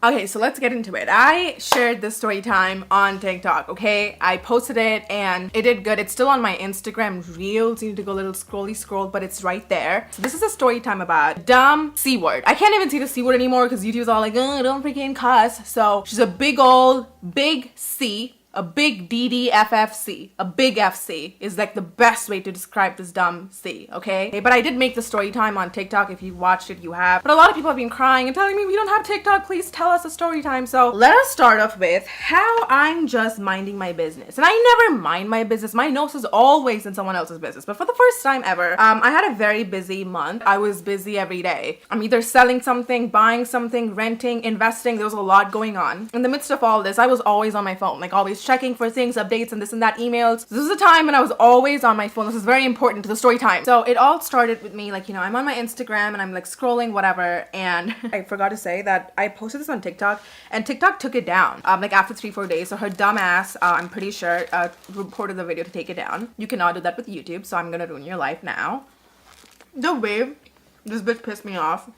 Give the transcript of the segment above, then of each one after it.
Okay, so let's get into it. I shared this story time on TikTok, okay? I posted it and it did good. It's still on my Instagram Reels. You need to go a little scroll, but it's right there. So this is a story time about dumb C word. I can't even say the C word anymore because YouTube's all like, oh, don't freaking cuss. So she's a big C. A big DDFFC, a big FC is like the best way to describe this dumb C, okay? But I did make the story time on TikTok. If you watched it, you have. But a lot of people have been crying and telling me, we don't have TikTok, please tell us a story time. So let us start off with how I'm just minding my business. And I never mind my business. My nose is always in someone else's business. But for the first time ever, I had a very busy month. I was busy every day. I'm either selling something, buying something, renting, investing. There was a lot going on. In the midst of all this, I was always on my phone, like always checking for things, updates, and this and that, emails. So this is a time when I was always on my phone. This is very important to the story time. So it all started with me, like, you know, I'm on my Instagram and I'm like scrolling, whatever. And I forgot to say that I posted this on TikTok and TikTok took it down, like after 3-4 days. So her dumb ass, I'm pretty sure, reported the video to take it down. You cannot do that with YouTube. So I'm gonna ruin your life now. The way this bitch pissed me off.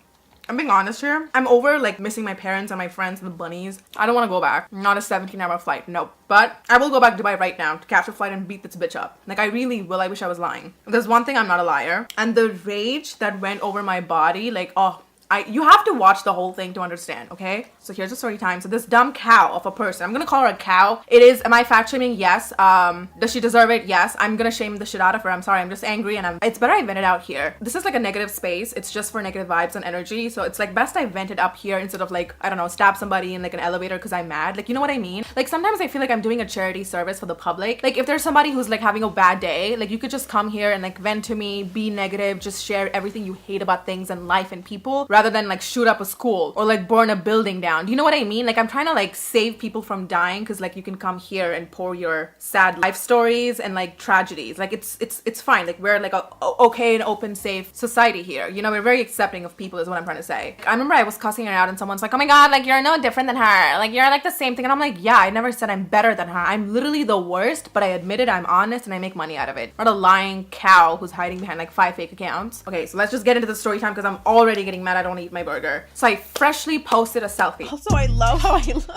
I'm being honest here. I'm over like missing my parents and my friends and the bunnies. I don't want to go back. Not a 17-hour flight. Nope. But I will go back to Dubai right now to catch a flight and beat this bitch up. Like, I really will. I wish I was lying. There's one thing, I'm not a liar. And the rage that went over my body, like, oh, you have to watch the whole thing to understand, okay? So here's the story time. So this dumb cow of a person, I'm gonna call her a cow. It is, am I fat shaming? Yes. Does she deserve it? Yes. I'm gonna shame the shit out of her. I'm sorry, I'm just angry and it's better I vent it out here. This is like a negative space. It's just for negative vibes and energy. So it's like best I vent it up here instead of like, I don't know, stab somebody in like an elevator because I'm mad. Like, you know what I mean? Like sometimes I feel like I'm doing a charity service for the public. Like if there's somebody who's like having a bad day, like you could just come here and like vent to me, be negative, just share everything you hate about things and life and people rather than like shoot up a school or like burn a building down. Do you know what I mean? Like I'm trying to like save people from dying because like you can come here and pour your sad life stories and like tragedies. Like it's fine. Like we're like a okay and open, safe society here. You know, we're very accepting of people is what I'm trying to say. I remember I was cussing her out and someone's like, oh my god, like you're no different than her. Like you're like the same thing. And I'm like, yeah, I never said I'm better than her. I'm literally the worst, but I admit it, I'm honest and I make money out of it. Not a lying cow who's hiding behind like 5 fake accounts. Okay, so let's just get into the story time because I'm already getting mad I don't eat my burger. So I freshly posted a selfie. Also, I love how I love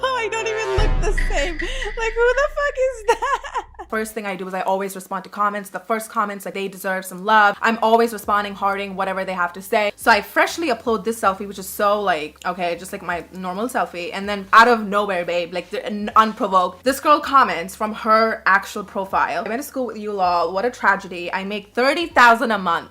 how I don't even look the same. Like, who the fuck is that? First thing I do is I always respond to comments. The first comments, like, they deserve some love. I'm always responding, hearting, whatever they have to say. So I freshly upload this selfie, which is so like, okay, just like my normal selfie. And then out of nowhere, babe, like unprovoked, this girl comments from her actual profile. I went to school with you, lol. What a tragedy. I make $30,000 a month.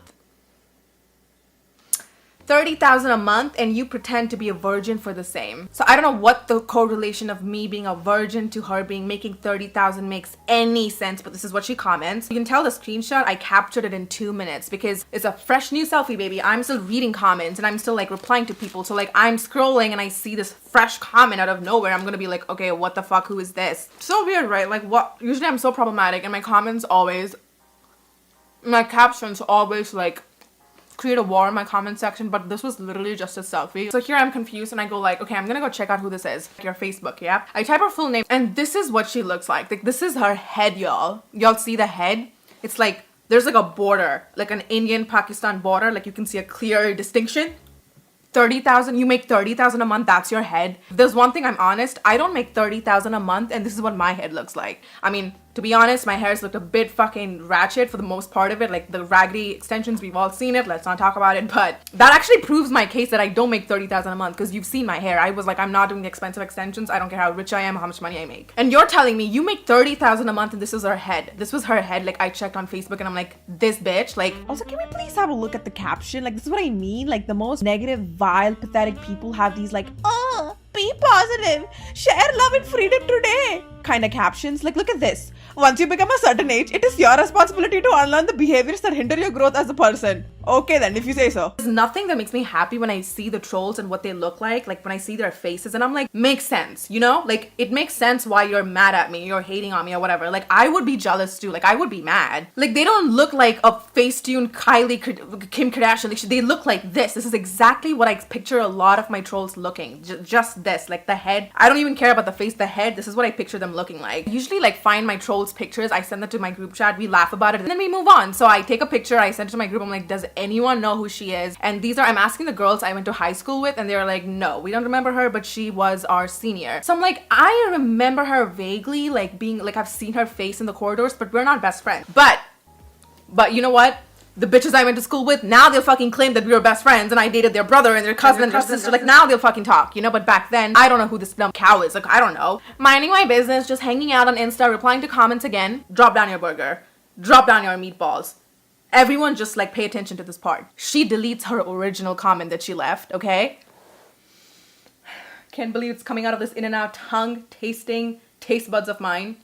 $30,000 a month and you pretend to be a virgin for the same. So I don't know what the correlation of me being a virgin to her making $30,000 makes any sense, but this is what she comments. You can tell the screenshot, I captured it in 2 minutes because it's a fresh new selfie, baby. I'm still reading comments and I'm still like replying to people. So like I'm scrolling and I see this fresh comment out of nowhere. I'm gonna be like, okay, what the fuck, who is this? So weird, right? Like what? Usually I'm so problematic and my comments always, my captions always like create a war in my comment section, but this was literally just a selfie. So here I'm confused and I go like, okay, I'm gonna go check out who this is. Your Facebook, yeah? I type her full name and this is what she looks like. Like this is her head, y'all. Y'all see the head? It's like, there's like a border, like an Indian-Pakistan border. Like you can see a clear distinction. 30,000, you make 30,000 a month, that's your head. If there's one thing I'm honest, I don't make 30,000 a month and this is what my head looks like. I mean, to be honest, my hair's looked a bit fucking ratchet for the most part of it. Like the raggedy extensions, we've all seen it. Let's not talk about it. But that actually proves my case that I don't make 30,000 a month because you've seen my hair. I was like, I'm not doing the expensive extensions. I don't care how rich I am, how much money I make. And you're telling me you make 30,000 a month and this is her head. This was her head. Like I checked on Facebook and I'm like, this bitch. Like, also, can we please have a look at the caption? Like, this is what I mean. Like the most negative, vile, pathetic people have these like, oh, be positive, share love and freedom today kind of captions. Like, look at this. Once you become a certain age, it is your responsibility to unlearn the behaviors that hinder your growth as a person. Okay then, if you say so. There's nothing that makes me happy when I see the trolls and what they look like when I see their faces and I'm like, makes sense, you know? Like, it makes sense why you're mad at me, you're hating on me or whatever. Like, I would be jealous too. Like, I would be mad. Like, they don't look like a Facetune Kim Kardashian. Like, they look like this. This is exactly what I picture a lot of my trolls looking. Just this, like the head. I don't even care about the face, the head. This is what I picture them I'm looking like. I usually like find my trolls pictures, I send them to my group chat, we laugh about it, and then we move on. So I take a picture, I send it to my group, I'm like, does anyone know who she is? And I'm asking the girls I went to high school with, and they're like, no, we don't remember her, but she was our senior. So I'm like, I remember her vaguely, like being like, I've seen her face in the corridors, but we're not best friends. But you know what? The bitches I went to school with, now they'll fucking claim that we were best friends and I dated their brother and their cousin and their sister. Like, now they'll fucking talk, you know? But back then, I don't know who this dumb cow is. Like, I don't know. Minding my business, just hanging out on Insta, replying to comments again. Drop down your burger. Drop down your meatballs. Everyone just, like, pay attention to this part. She deletes her original comment that she left, okay? Can't believe it's coming out of this In-N-Out tongue-tasting taste buds of mine.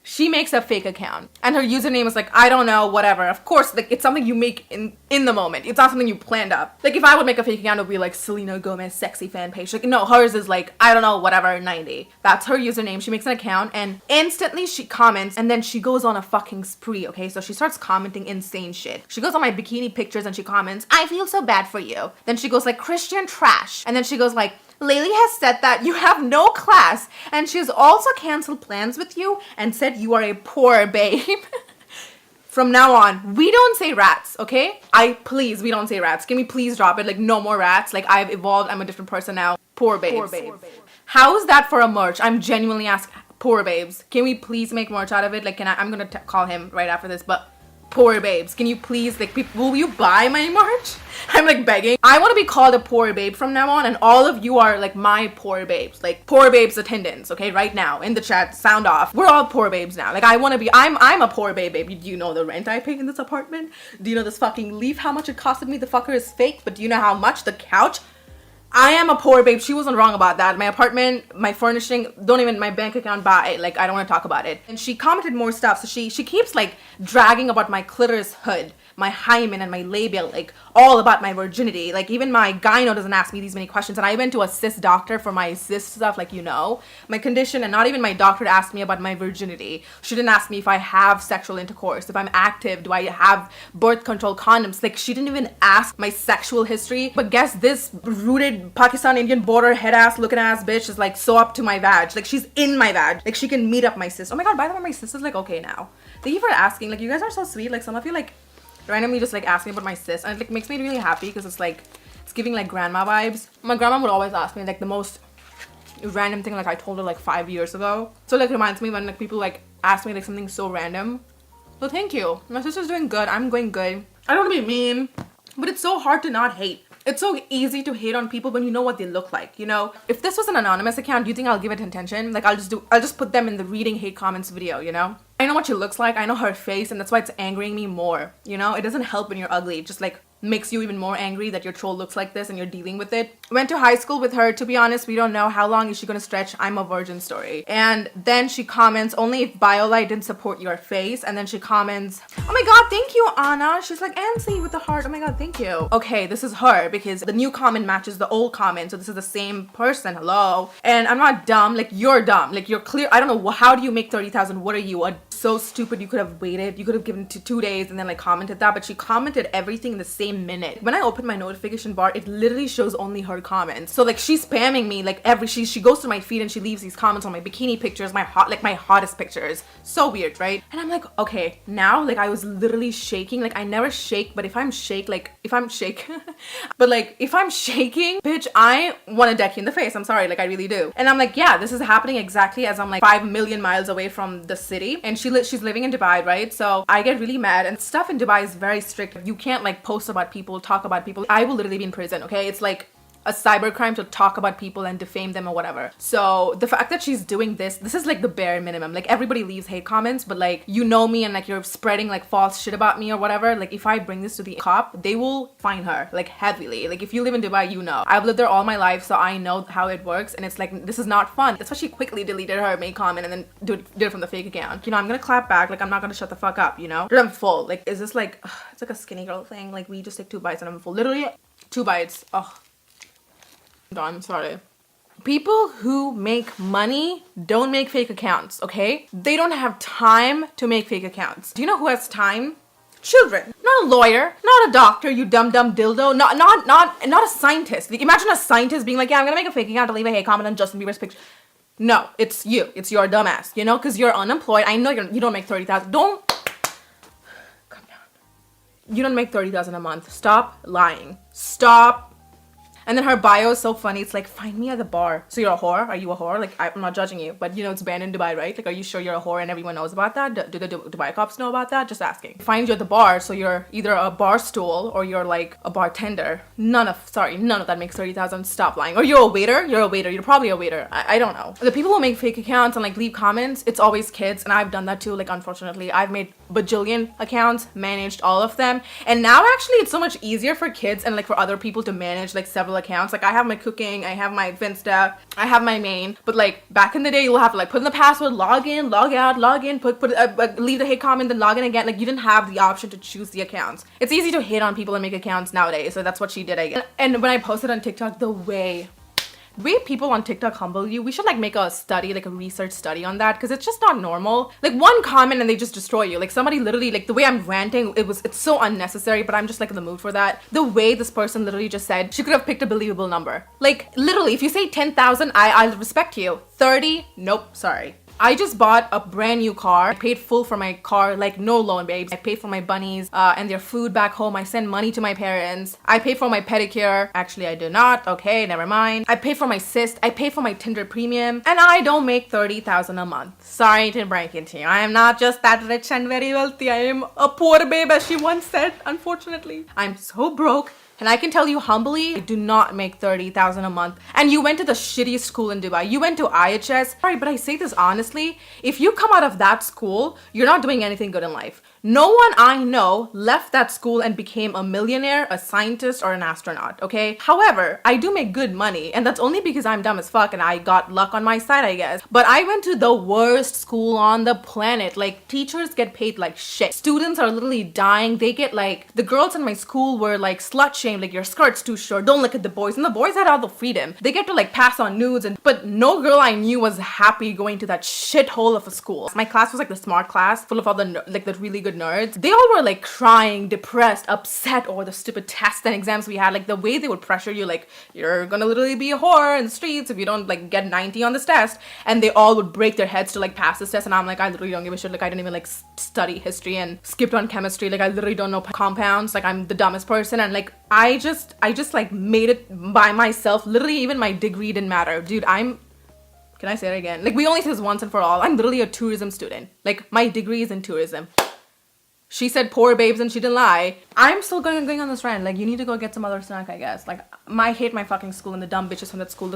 She makes a fake account and her username is like, I don't know, whatever. Of course, like, it's something you make in the moment. It's not something you planned up. Like, if I would make a fake account, it would be like Selena Gomez sexy fan page. Like, no, hers is like, I don't know, whatever, 90. That's her username. She makes an account and instantly she comments and then she goes on a fucking spree, okay? So she starts commenting insane shit. She goes on my bikini pictures and she comments, I feel so bad for you. Then she goes like, Christian trash. And then she goes like, Laylee has said that you have no class and she's also canceled plans with you and said you are a poor babe. From now on, we don't say rats, okay? Please, we don't say rats. Can we please drop it? Like, no more rats. Like, I've evolved. I'm a different person now. Poor babes. Poor babes. How is that for a merch? I'm genuinely asking. Poor babes. Can we please make merch out of it? Like, I'm gonna call him right after this, but poor babes, can you please, like, will you buy my merch? I'm like begging. I want to be called a poor babe from now on, and all of you are like my poor babes, like poor babes attendants, okay? Right now in the chat, sound off. We're all poor babes now. Like, I want to be. I'm a poor babe. Do you know the rent I pay in this apartment? Do you know this fucking leaf? How much it costed me? The fucker is fake. But do you know how much the couch? I am a poor babe. She wasn't wrong about that. My apartment, my furnishing, don't even my bank account buy. Like, I don't want to talk about it. And she commented more stuff. So she keeps like dragging about my clitoris hood, my hymen and my labia, like all about my virginity. Like, even my gyno doesn't ask me these many questions. And I went to a cis doctor for my cis stuff, like, you know, my condition, and not even my doctor asked me about my virginity. She didn't ask me if I have sexual intercourse, if I'm active, do I have birth control condoms. Like, she didn't even ask my sexual history. But guess this rooted Pakistan Indian border head ass looking ass bitch is like so up to my vag. Like, she's in my vag. Like, she can meet up my sis. Oh my god, by the way, my sis is like okay now. Thank you for asking. Like, you guys are so sweet. Like, some of you like randomly just like ask me about my sis, and it like makes me really happy because it's like, it's giving like grandma vibes. My grandma would always ask me like the most random thing, like I told her like 5 years ago. So like, reminds me when like people like ask me like something so random. So thank you. My sister's doing good. I'm going good. I don't want to be mean, but it's so hard to not hate. It's so easy to hate on people when you know what they look like, you know? If this was an anonymous account, do you think I'll give it attention? Like, I'll just put them in the reading hate comments video, you know? I know what she looks like, I know her face, and that's why it's angering me more, you know? It doesn't help when you're ugly. It just like makes you even more angry that your troll looks like this and you're dealing with it. Went to high school with her. To be honest, we don't know how long is she gonna stretch. I'm a virgin story. And then she comments, only if BioLite didn't support your face. And then she comments, oh my god, thank you, Anna. She's like, Ansley with the heart. Oh my god, thank you. Okay, this is her because the new comment matches the old comment. So this is the same person. Hello. And I'm not dumb. Like, you're dumb. Like, you're clear. I don't know. How do you make 30,000? What are you? So stupid. You could have waited. You could have given to 2 days and then like commented that. But she commented everything in the same minute. When I open my notification bar, it literally shows only her comments. So like, she's spamming me like she goes through my feed and she leaves these comments on my bikini pictures, my hottest pictures. So weird, right? And I'm like, okay, now like I was literally shaking. Like, I never shake, but if I'm shaking, but like if I'm shaking, bitch, I want to deck you in the face. I'm sorry, like I really do. And I'm like, yeah, this is happening exactly as I'm like 5 million miles away from the city, and she's living in Dubai, right? So I get really mad, and stuff in Dubai is very strict. You can't like post about people, talk about people. I will literally be in prison, okay? It's like a cybercrime to talk about people and defame them or whatever. So the fact that she's doing this is like the bare minimum. Like, everybody leaves hate comments, but like, you know me and like you're spreading like false shit about me or whatever. Like, if I bring this to the cop, they will fine her like heavily. Like, if you live in Dubai, you know. I've lived there all my life, so I know how it works, and it's like, this is not fun. That's why she quickly deleted her main comment and then did it from the fake account. You know, I'm gonna clap back. Like, I'm not gonna shut the fuck up, you know? But I'm full. Like, is this like, it's like a skinny girl thing? Like, we just take 2 bites and I'm full. Literally 2 bites. Oh, done. Sorry. People who make money don't make fake accounts, okay? They don't have time to make fake accounts. Do you know who has time? Children. Not a lawyer, not a doctor, you dumb dildo, not a scientist. Like, imagine a scientist being like, yeah, I'm gonna make a fake account to leave a hate comment on Justin Bieber's picture. No, it's you. It's your dumbass, you know, because you're unemployed. I know you don't make 30,000. Don't come down. You don't make 30,000 a month. Stop lying. Stop. And then her bio is so funny. It's like, find me at the bar. So you're a whore? Are you a whore? Like, I'm not judging you, but you know, it's banned in Dubai, right? Like, are you sure you're a whore and everyone knows about that? Do the Dubai cops know about that? Just asking. Find you at the bar, so you're either a bar stool or you're like a bartender. None of that makes 30,000. Stop lying. Or you're a waiter? You're a waiter. You're probably a waiter. I don't know. The people who make fake accounts and like leave comments, it's always kids. And I've done that too. Like, unfortunately, I've made bajillion accounts, managed all of them. And now actually it's so much easier for kids and like for other people to manage like several accounts. Like I have my cooking, I have my Finsta, I have my main. But like back in the day, you'll have to like put in the password, log in, log out, log in, leave the hate comment, then log in again. Like you didn't have the option to choose the accounts. It's easy to hate on people and make accounts nowadays. So that's what she did, I guess. And when I posted on TikTok, the way people on TikTok humble you, we should like make a study, like a research study on that, because it's just not normal. Like one comment and they just destroy you. Like somebody literally, like the way I'm ranting, it's so unnecessary, but I'm just like in the mood for that. The way this person literally just said she could have picked a believable number. Like literally, if you say 10,000, I'll respect you. 30, nope, sorry. I just bought a brand new car. I paid full for my car, like no loan, babes. I paid for my bunnies and their food back home. I send money to my parents. I paid for my pedicure. Actually, I do not. Okay, never mind. I paid for my cyst. I paid for my Tinder premium. And I don't make 30,000 a month. Sorry to break it to you. I am not just that rich and very wealthy. I am a poor babe, as she once said, unfortunately. I'm so broke. And I can tell you humbly, I do not make 30,000 a month. And you went to the shittiest school in Dubai. You went to IHS. Sorry, but I say this honestly. If you come out of that school, you're not doing anything good in life. No one I know left that school and became a millionaire, a scientist, or an astronaut, okay? However, I do make good money, and that's only because I'm dumb as fuck and I got luck on my side, I guess. But I went to the worst school on the planet. Like, teachers get paid like shit. Students are literally dying. They get like, the girls in my school were like slut shamed, like your skirt's too short, don't look at the boys. And the boys had all the freedom. They get to like pass on nudes, but no girl I knew was happy going to that shithole of a school. My class was like the smart class, full of all the like the really good nerds. They all were like crying, depressed, upset over the stupid tests and exams we had. Like the way they would pressure you, like you're gonna literally be a whore in the streets if you don't like get 90 on this test. And they all would break their heads to like pass this test. And I'm like, I literally don't give a shit. Like I didn't even like study history and skipped on chemistry. Like I literally don't know compounds. Like I'm the dumbest person. And like I just like made it by myself. Literally even my degree didn't matter. Dude, can I say it again? Like we only say this once and for all. I'm literally a tourism student. Like my degree is in tourism. She said poor babes and she didn't lie. I'm still going on this rant. Like, you need to go get some other snack, I guess. Like, I hate my fucking school and the dumb bitches from that school.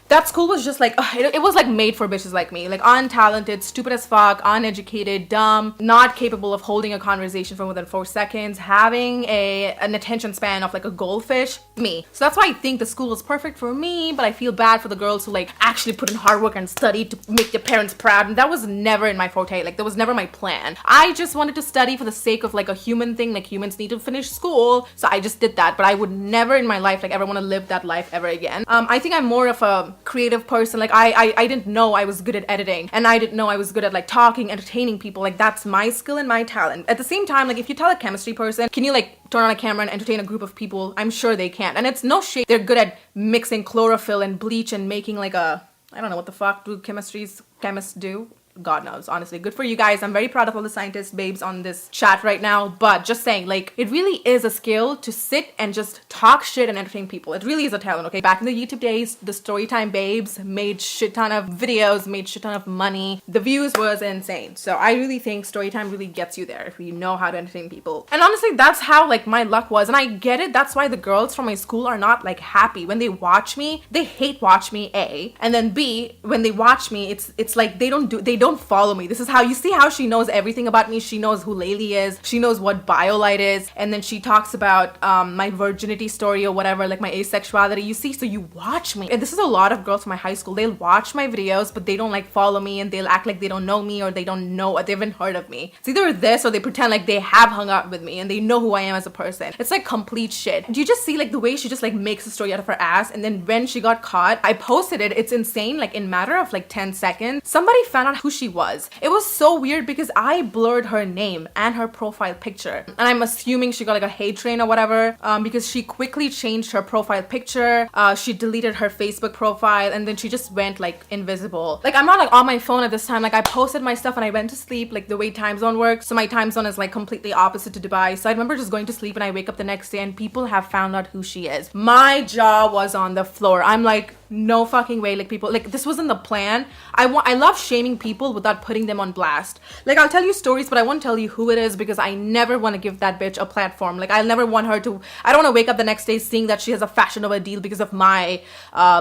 That school was just like, it was like made for bitches like me. Like, untalented, stupid as fuck, uneducated, dumb, not capable of holding a conversation for more than 4 seconds, having an attention span of like a goldfish. Me. So that's why I think the school was perfect for me, but I feel bad for the girls who like actually put in hard work and studied to make their parents proud. And that was never in my forte. Like, that was never my plan. I just wanted to study for the sake of like a human thing. Like, humans need to finish school, so I just did that. But I would never in my life like ever want to live that life ever again. I think I'm more of a creative person. Like I didn't know I was good at editing, and I didn't know I was good at like talking, entertaining people. Like that's my skill and my talent. At the same time, like if you tell a chemistry person, can you like turn on a camera and entertain a group of people, I'm sure they can. And it's no shade, they're good at mixing chlorophyll and bleach and making like a, I don't know what the fuck do chemists do. God knows, honestly. Good for you guys. I'm very proud of all the scientists, babes on this chat right now. But just saying, like, it really is a skill to sit and just talk shit and entertain people. It really is a talent, okay? Back in the YouTube days, the Storytime babes made shit ton of videos, made shit ton of money. The views was insane. So I really think Storytime really gets you there if you know how to entertain people. And honestly, that's how like my luck was. And I get it. That's why the girls from my school are not like happy. When they watch me, they hate watch me, A. And then B, when they watch me, it's like they don't follow me. This is how you see how she knows everything about me. She knows who Layli is. She knows what BioLite is. And then she talks about my virginity story or whatever, like my asexuality. You see, so you watch me. And this is a lot of girls from my high school. They'll watch my videos, but they don't like follow me, and they'll act like they don't know me, or they don't know, they haven't heard of me. It's either this or they pretend like they have hung out with me and they know who I am as a person. It's like complete shit. Do you just see like the way she just like makes a story out of her ass? And then when she got caught, I posted it. It's insane. Like in matter of like 10 seconds, somebody found out who she was. It was so weird because I blurred her name and her profile picture. And I'm assuming she got like a hate train or whatever, because she quickly changed her profile picture. She deleted her Facebook profile, and then she just went like invisible. Like, I'm not like on my phone at this time. Like, I posted my stuff and I went to sleep, like the way time zone works. So my time zone is like completely opposite to Dubai. So I remember just going to sleep and I wake up the next day and people have found out who she is. My jaw was on the floor. I'm like, no fucking way. Like, people, like, this wasn't the plan. I love shaming people without putting them on blast. Like, I'll tell you stories, but I won't tell you who it is because I never want to give that bitch a platform. Like, I'll never want her to, I don't want to wake up the next day seeing that she has a Fashion Nova deal because of my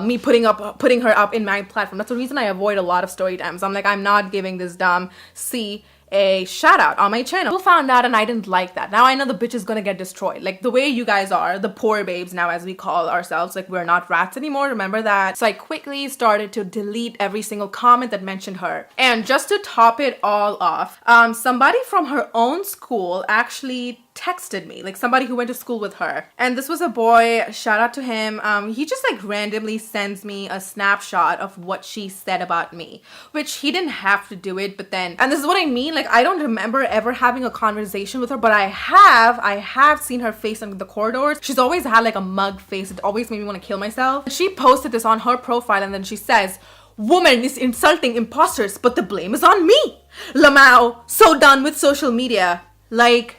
me putting her up in my platform. That's the reason I avoid a lot of story times. I'm like, I'm not giving this dumb C a shout out on my channel. People found out and I didn't like that. Now I know the bitch is gonna get destroyed. Like, the way you guys are, the poor babes now, as we call ourselves, like, we're not rats anymore, remember that? So I quickly started to delete every single comment that mentioned her. And just to top it all off, somebody from her own school actually texted me, like somebody who went to school with her, and this was a boy. Shout out to him. He just like randomly sends me a snapshot of what she said about me, which he didn't have to do it, but then, and this is what I mean, like, I don't remember ever having a conversation with her, but I have seen her face in the corridors. She's always had like a mug face. It always made me want to kill myself. She posted this on her profile and then she says, "Woman is insulting imposters, but the blame is on me. Lamau, so done with social media." Like,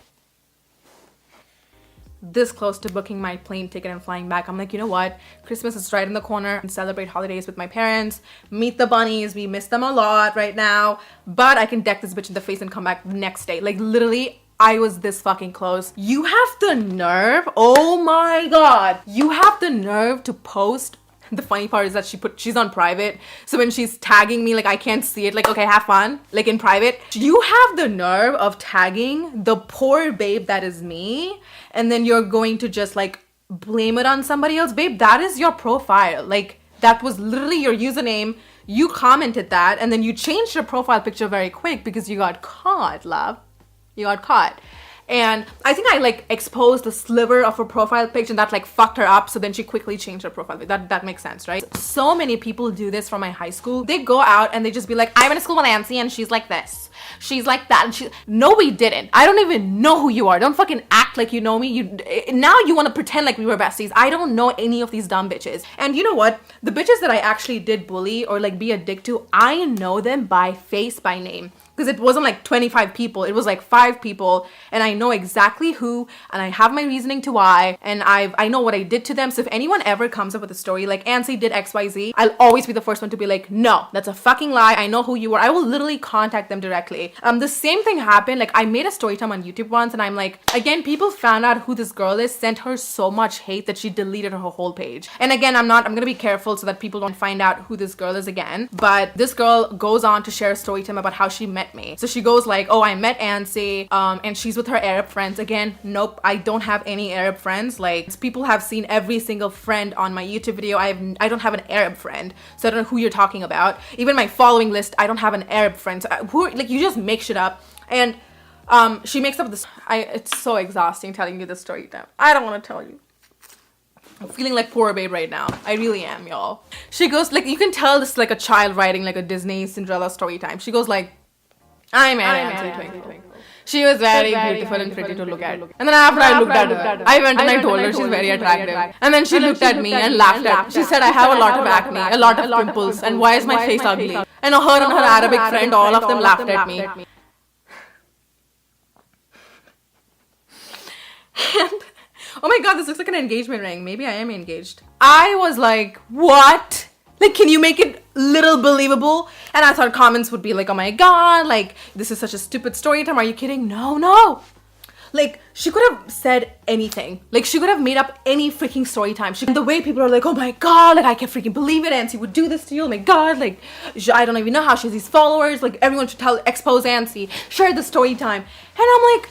this close to booking my plane ticket and flying back. I'm like, you know what? Christmas is right in the corner and celebrate holidays with my parents. Meet the bunnies. We miss them a lot right now. But I can deck this bitch in the face and come back the next day. Like, literally, I was this fucking close. You have the nerve. Oh my God. You have the nerve to post. The funny part is that she's on private. So when she's tagging me, like, I can't see it. Like, okay, have fun. Like, in private. You have the nerve of tagging the poor babe that is me. And then you're going to just like blame it on somebody else. Babe, that is your profile. Like, that was literally your username. You commented that. And then you changed your profile picture very quick because you got caught, love. You got caught. And I think I like exposed a sliver of her profile picture and that like fucked her up. So then she quickly changed her profile. That makes sense, right? So many people do this from my high school. They go out and they just be like, I went to school with Nancy and she's like this. She's like that. And no, we didn't. I don't even know who you are. Don't fucking act like you know me. Now you want to pretend like we were besties. I don't know any of these dumb bitches. And you know what? The bitches that I actually did bully or like be a dick to, I know them by face, by name. Because it wasn't like 25 people, it was like 5 people, and I know exactly who, and I have my reasoning to why, and I know what I did to them. So if anyone ever comes up with a story like Ansi did XYZ, I'll always be the first one to be like, no, that's a fucking lie. I know who you are. I will literally contact them directly. The same thing happened. Like, I made a story time on YouTube once, and I'm like, again, people found out who this girl is, sent her so much hate that she deleted her whole page. And again, I'm gonna be careful so that people don't find out who this girl is again. But this girl goes on to share a story time about how she met me. So she goes like, oh, I met Ansi, and she's with her Arab friends. Again, nope, I don't have any Arab friends. Like, people have seen every single friend on my YouTube video. I don't have an Arab friend, so I don't know who you're talking about. Even my following list, I don't have an Arab friend. So like, you just make shit up. And she makes up this. It's so exhausting telling you this story time. I don't want to tell you. I'm feeling like poor babe right now. I really am, y'all. She goes like, you can tell this is like a child writing like a Disney Cinderella story time. She goes like, I married Ansi Twinkle. She was very beautiful and pretty to look at. And then after I looked at her, I went and I told her she's very attractive. And then she looked at me and laughed at. She said, I have a lot of acne, a lot of pimples, and why is my face ugly? And her and her Arabic friend, all of them laughed at me. And oh my God, this looks like an engagement ring. Maybe I am engaged. I was like, what? Like, can you make it little believable? And I thought comments would be like, oh my God, like, this is such a stupid story time. Are you kidding? No. Like, she could have said anything. Like, she could have made up any freaking story time. The way people are like, oh my God, like, I can't freaking believe it. Ansi would do this to you. Oh my God, like, I don't even know how she has these followers. Like, everyone should expose Ansi, share the story time. And I'm like,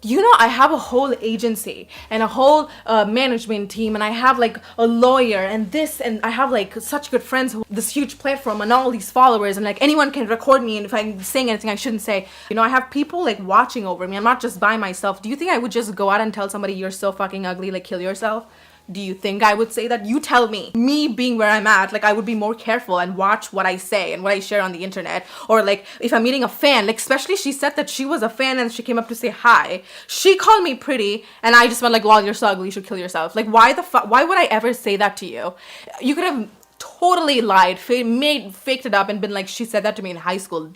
you know, I have a whole agency and a whole management team, and I have like a lawyer and this, and I have like such good friends, this huge platform and all these followers, and like anyone can record me, and if I'm saying anything I shouldn't say, you know, I have people like watching over me. I'm not just by myself. Do you think I would just go out and tell somebody you're so fucking ugly, like kill yourself? Do you think I would say that? You tell me. Me being where I'm at, like I would be more careful and watch what I say and what I share on the internet. Or like if I'm meeting a fan, like especially she said that she was a fan and she came up to say hi. She called me pretty and I just went like, lol, you're so ugly, you should kill yourself. Like why the fuck, why would I ever say that to you? You could have totally lied, faked it up and been like, she said that to me in high school.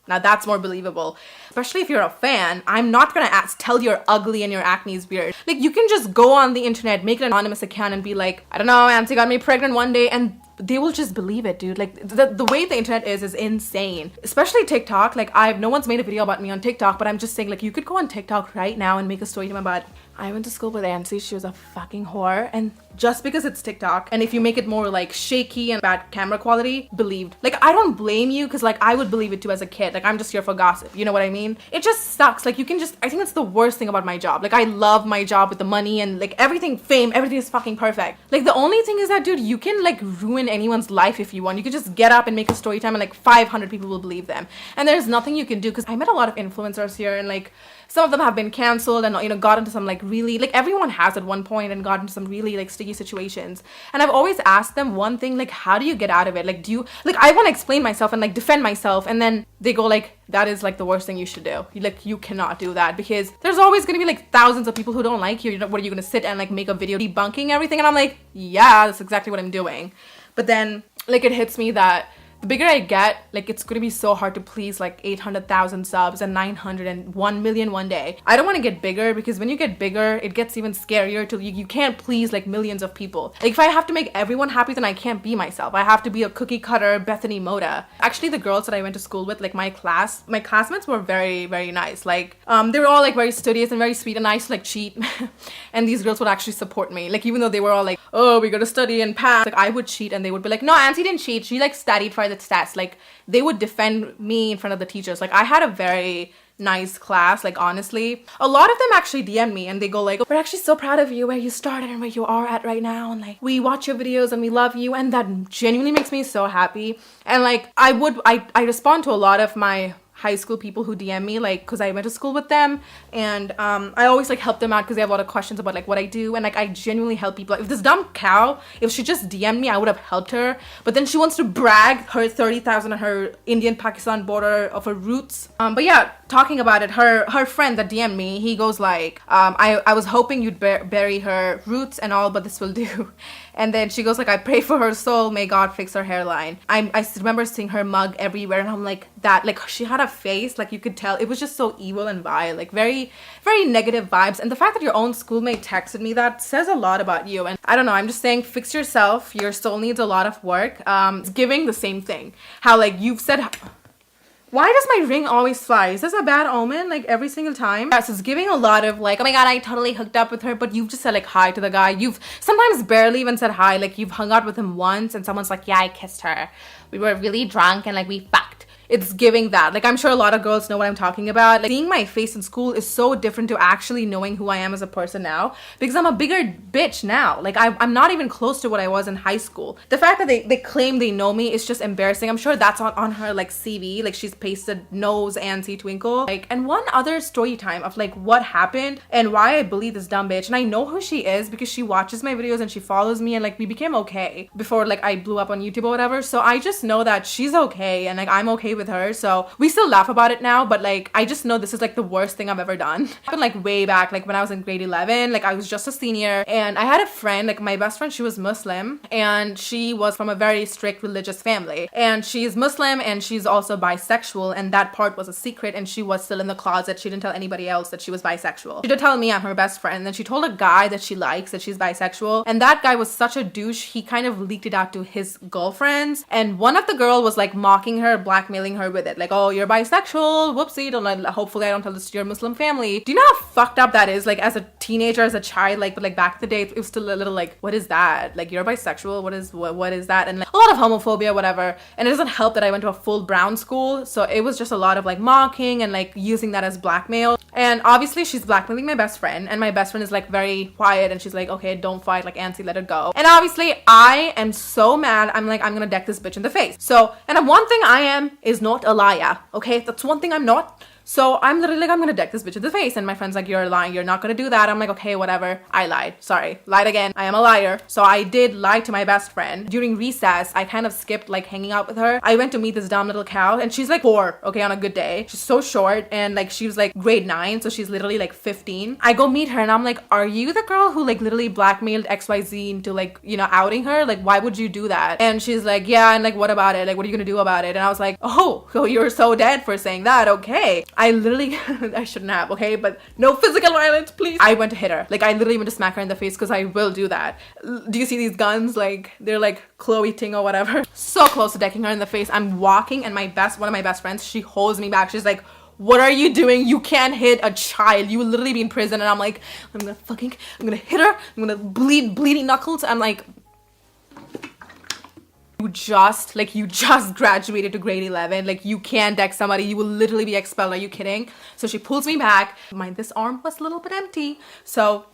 Now that's more believable. Especially if you're a fan, I'm not gonna tell you're ugly and your acne is weird. Like you can just go on the internet, make an anonymous account and be like, I don't know, Auntie got me pregnant one day, and they will just believe it, dude. Like the way the internet is insane. Especially TikTok. Like no one's made a video about me on TikTok, but I'm just saying like you could go on TikTok right now and make a story about I went to school with Auntie, she was a fucking whore, and just because it's TikTok, and if you make it more like shaky and bad camera quality, believed. Like I don't blame you, because like I would believe it too as a kid. Like I'm just here for gossip, you know what I mean? It just sucks. Like you can just, I think that's the worst thing about my job. Like I love my job with the money and like everything, fame, everything is fucking perfect. Like the only thing is that, dude, you can like ruin anyone's life if you want. You can just get up and make a story time and like 500 people will believe them. And there's nothing you can do, because I met a lot of influencers here and like some of them have been canceled and, you know, got into some like really, like everyone has at one point, and got into some really like sticky situations. And I've always asked them one thing, like, how do you get out of it? Like, do you, like, I want to explain myself and like defend myself, and then they go like, that is like the worst thing you should do. Like, you cannot do that, because there's always going to be like thousands of people who don't like you. You know, what are you going to sit and like make a video debunking everything? And I'm like, yeah, that's exactly what I'm doing. But then like it hits me that the bigger I get, like it's gonna be so hard to please like 800,000 subs and 900 and 1 million one day. I don't want to get bigger, because when you get bigger, it gets even scarier to you can't please like millions of people. Like if I have to make everyone happy, then I can't be myself. I have to be a cookie cutter Bethany Moda. Actually, the girls that I went to school with, like my classmates were very, very nice. Like they were all like very studious and very sweet, and I used to like cheat. And these girls would actually support me. Like even though they were all like, oh, we gotta study and pass, like I would cheat and they would be like, no, Auntie didn't cheat, she like studied for the stats. Like they would defend me in front of the teachers. Like I had a very nice class. Like honestly, a lot of them actually DM me and they go like, we're actually so proud of you, where you started and where you are at right now, and like we watch your videos and we love you, and that genuinely makes me so happy. And like I respond to a lot of my high school people who DM me, like because I went to school with them, and I always like help them out because they have a lot of questions about like what I do, and like I genuinely help people. Like, if this dumb cow, if she just DM'd me, I would have helped her, but then she wants to brag her 30,000 on her Indian-Pakistan border of her roots. But yeah, talking about it, her friend that DM'd me, he goes like, I was hoping you'd bury her roots and all, but this will do. And then she goes like, I pray for her soul, may God fix her hairline. I remember seeing her mug everywhere, and I'm like, that, like she had a face, like you could tell it was just so evil and vile, like very, very negative vibes. And the fact that your own schoolmate texted me that says a lot about you. And I don't know, I'm just saying, fix yourself. Your soul needs a lot of work. It's giving the same thing. How like you've said, why does my ring always fly? Is this a bad omen? Like every single time? Yes, it's giving a lot of like, oh my god, I totally hooked up with her, but you've just said like hi to the guy. You've sometimes barely even said hi. Like you've hung out with him once and someone's like, yeah, I kissed her. We were really drunk and like we fucked. It's giving that. Like I'm sure a lot of girls know what I'm talking about. Like seeing my face in school is so different to actually knowing who I am as a person now, because I'm a bigger bitch now. Like I'm not even close to what I was in high school. The fact that they claim they know me is just embarrassing. I'm sure that's on her like CV. Like she's pasted nose and see twinkle. Like, and one other story time of like what happened and why I bullied this dumb bitch. And I know who she is because she watches my videos and she follows me, and like we became okay before like I blew up on YouTube or whatever. So I just know that she's okay and like I'm okay with her, so we still laugh about it now. But like I just know this is like the worst thing I've ever done. It happened like way back, like when I was in grade 11. Like I was just a senior, and I had a friend, like my best friend, she was Muslim, and she was from a very strict religious family, and she's Muslim and she's also bisexual, and that part was a secret, and she was still in the closet. She didn't tell anybody else that she was bisexual. She did tell me I'm her best friend, and then she told a guy that she likes that she's bisexual, and that guy was such a douche. He kind of leaked it out to his girlfriends, and one of the girl was like mocking her, blackmailing her with it, like, oh, you're bisexual, whoopsie, hopefully I don't tell this to your Muslim family. Do you know how fucked up that is? Like as a teenager, as a child, like, but like back in the day, it was still a little like, what is that? Like, you're bisexual, what is that? And like a lot of homophobia, whatever. And it doesn't help that I went to a full brown school, so it was just a lot of like mocking and like using that as blackmail. And obviously she's blackmailing my best friend, and my best friend is like very quiet, and she's like, okay, don't fight, like Auntie, let it go. And obviously I am so mad. I'm like, I'm gonna deck this bitch in the face. So, and one thing I am is not a liar, okay? That's one thing I'm not. So I'm literally like, I'm gonna deck this bitch in the face. And my friend's like, you're lying. You're not gonna do that. I'm like, okay, whatever. I lied. Sorry. Lied again. I am a liar. So I did lie to my best friend. During recess, I kind of skipped like hanging out with her. I went to meet this dumb little cow and she's like 4, okay, on a good day. She's so short and like she was like grade 9. So she's literally like 15. I go meet her and I'm like, are you the girl who like literally blackmailed XYZ into like, you know, outing her? Like, why would you do that? And she's like, yeah. And like, what about it? Like, what are you gonna do about it? And I was like, oh, so you're so dead for saying that. Okay. I literally, I shouldn't have, okay? But no physical violence, please. I went to hit her. Like, I literally went to smack her in the face because I will do that. Do you see these guns? Like, they're like Chloe Ting or whatever. So close to decking her in the face. I'm walking and one of my best friends, she holds me back. She's like, what are you doing? You can't hit a child. You will literally be in prison. And I'm like, I'm gonna hit her. I'm gonna bleeding knuckles. I'm like, you just graduated to grade 11. Like, you can't deck somebody. You will literally be expelled. Are you kidding? So she pulls me back. This arm was a little bit empty. So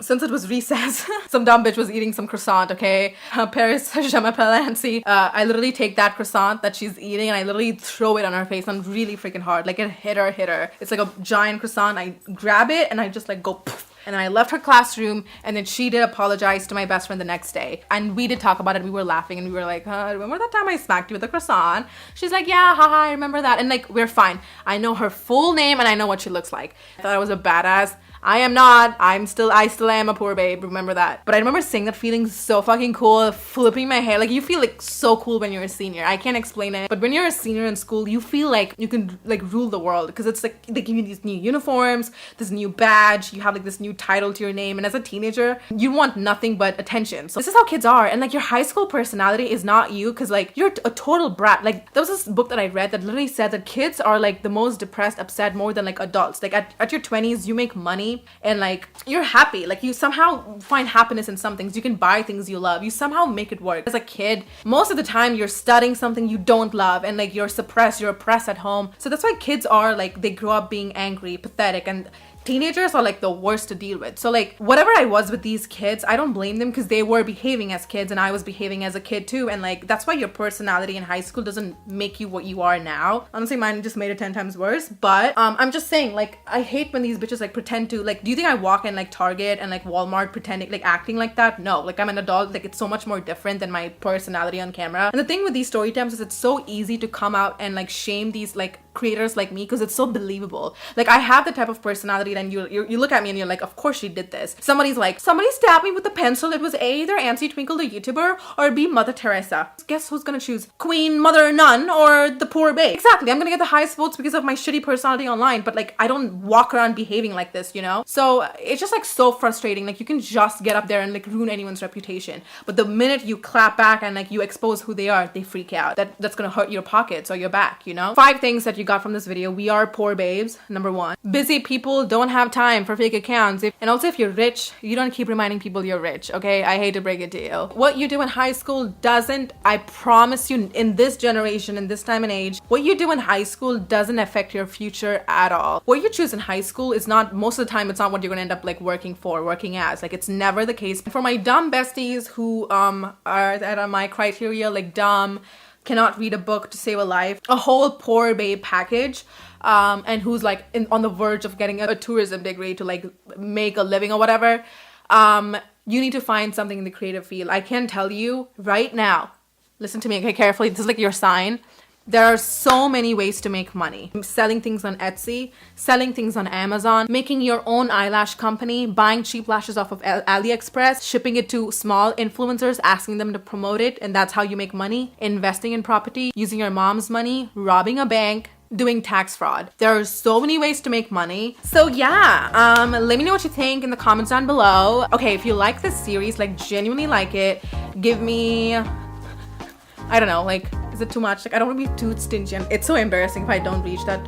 since it was recess, some dumb bitch was eating some croissant, okay? Paris, je m'appelle Nancy. I literally take that croissant that she's eating and I literally throw it on her face and really freaking hard. Like, it hit her. It's like a giant croissant. I grab it and I just like go poof. And then I left her classroom and then she did apologize to my best friend the next day. And we did talk about it. We were laughing and we were like, remember that time I smacked you with a croissant? She's like, yeah, haha, I remember that. And like, we're fine. I know her full name and I know what she looks like. I thought I was a badass. I am not. I still am a poor babe. Remember that. But I remember saying that feeling so fucking cool, flipping my hair. Like, you feel like so cool when you're a senior. I can't explain it. But when you're a senior in school, you feel like you can like rule the world because it's like they give you these new uniforms, this new badge, you have like this new title to your name. And as a teenager, you want nothing but attention. So this is how kids are. And like, your high school personality is not you because like you're a total brat. Like, there was this book that I read that literally said that kids are like the most depressed, upset more than like adults. Like at your 20s, you make money and like you're happy. Like, you somehow find happiness in some things. You can buy things you love. You somehow make it work. As a kid, most of the time you're studying something you don't love and like you're suppressed, you're oppressed at home. So that's why kids are like, they grow up being angry, pathetic, and teenagers are like the worst to deal with. So like, whatever I was with these kids, I don't blame them because they were behaving as kids and I was behaving as a kid too. And like, that's why your personality in high school doesn't make you what you are now. Honestly, mine just made it 10 times worse. But I'm just saying, like, I hate when these bitches like pretend to like, do you think I walk in like Target and like Walmart pretending, like acting like that? No, like, I'm an adult. Like, it's so much more different than my personality on camera. And the thing with these story times is it's so easy to come out and like shame these like creators like me because it's so believable. Like, I have the type of personality and you look at me and you're like, of course she did this. Somebody's like, somebody stabbed me with a pencil. It was A, either Auntie Twinkle the YouTuber, or B, Mother Teresa. Guess who's gonna choose? Queen, Mother, Nun, or the poor babe? Exactly. I'm gonna get the highest votes because of my shitty personality online, but like, I don't walk around behaving like this, you know? So it's just like so frustrating. Like, you can just get up there and like ruin anyone's reputation, but the minute you clap back and like you expose who they are, they freak out. That's gonna hurt your pockets or your back, you know? 5 things that you got from this video. We are poor babes. Number 1, busy people don't have time for fake accounts. And also, if you're rich, you don't keep reminding people you're rich, okay? I hate to break it to you. What you do in high school doesn't, I promise you, in this generation, in this time and age, what you do in high school doesn't affect your future at all. What you choose in high school is not, most of the time, it's not what you're gonna end up like working as. Like, it's never the case. For my dumb besties who are at my criteria, like dumb, cannot read a book to save a life, a whole poor babe package, and who's like on the verge of getting a tourism degree to like make a living or whatever, you need to find something in the creative field. I can tell you right now, listen to me, okay, carefully, this is like your sign. There are so many ways to make money. Selling things on Etsy, selling things on Amazon, making your own eyelash company, buying cheap lashes off of AliExpress, shipping it to small influencers, asking them to promote it, and that's how you make money. Investing in property, using your mom's money, robbing a bank, doing tax fraud. There are so many ways to make money. So yeah, let me know what you think in the comments down below. Okay, if you like this series, like genuinely like it, give me, I don't know, like, is it too much? Like, I don't want to be too stingy. It's so embarrassing if I don't reach that,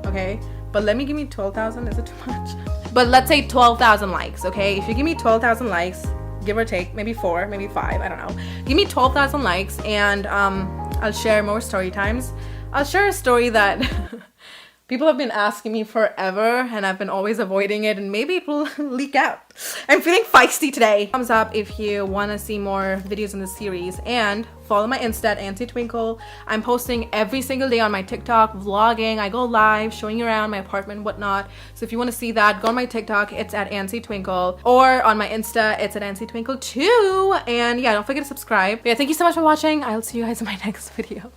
okay? But let me give me 12,000. Is it too much? But let's say 12,000 likes, okay? If you give me 12,000 likes, give or take, maybe 4, maybe 5, I don't know. Give me 12,000 likes and I'll share more story times. I'll share a story that People have been asking me forever and I've been always avoiding it, and maybe it will leak out. I'm feeling feisty today. Thumbs up if you want to see more videos in this series, and follow my Insta at Ancy Twinkle. I'm posting every single day on my TikTok, vlogging. I go live, showing you around my apartment and whatnot. So if you want to see that, go on my TikTok, it's at Ancy Twinkle, or on my Insta, it's at Ancy Twinkle too. And yeah, don't forget to subscribe. But yeah, thank you so much for watching. I'll see you guys in my next video.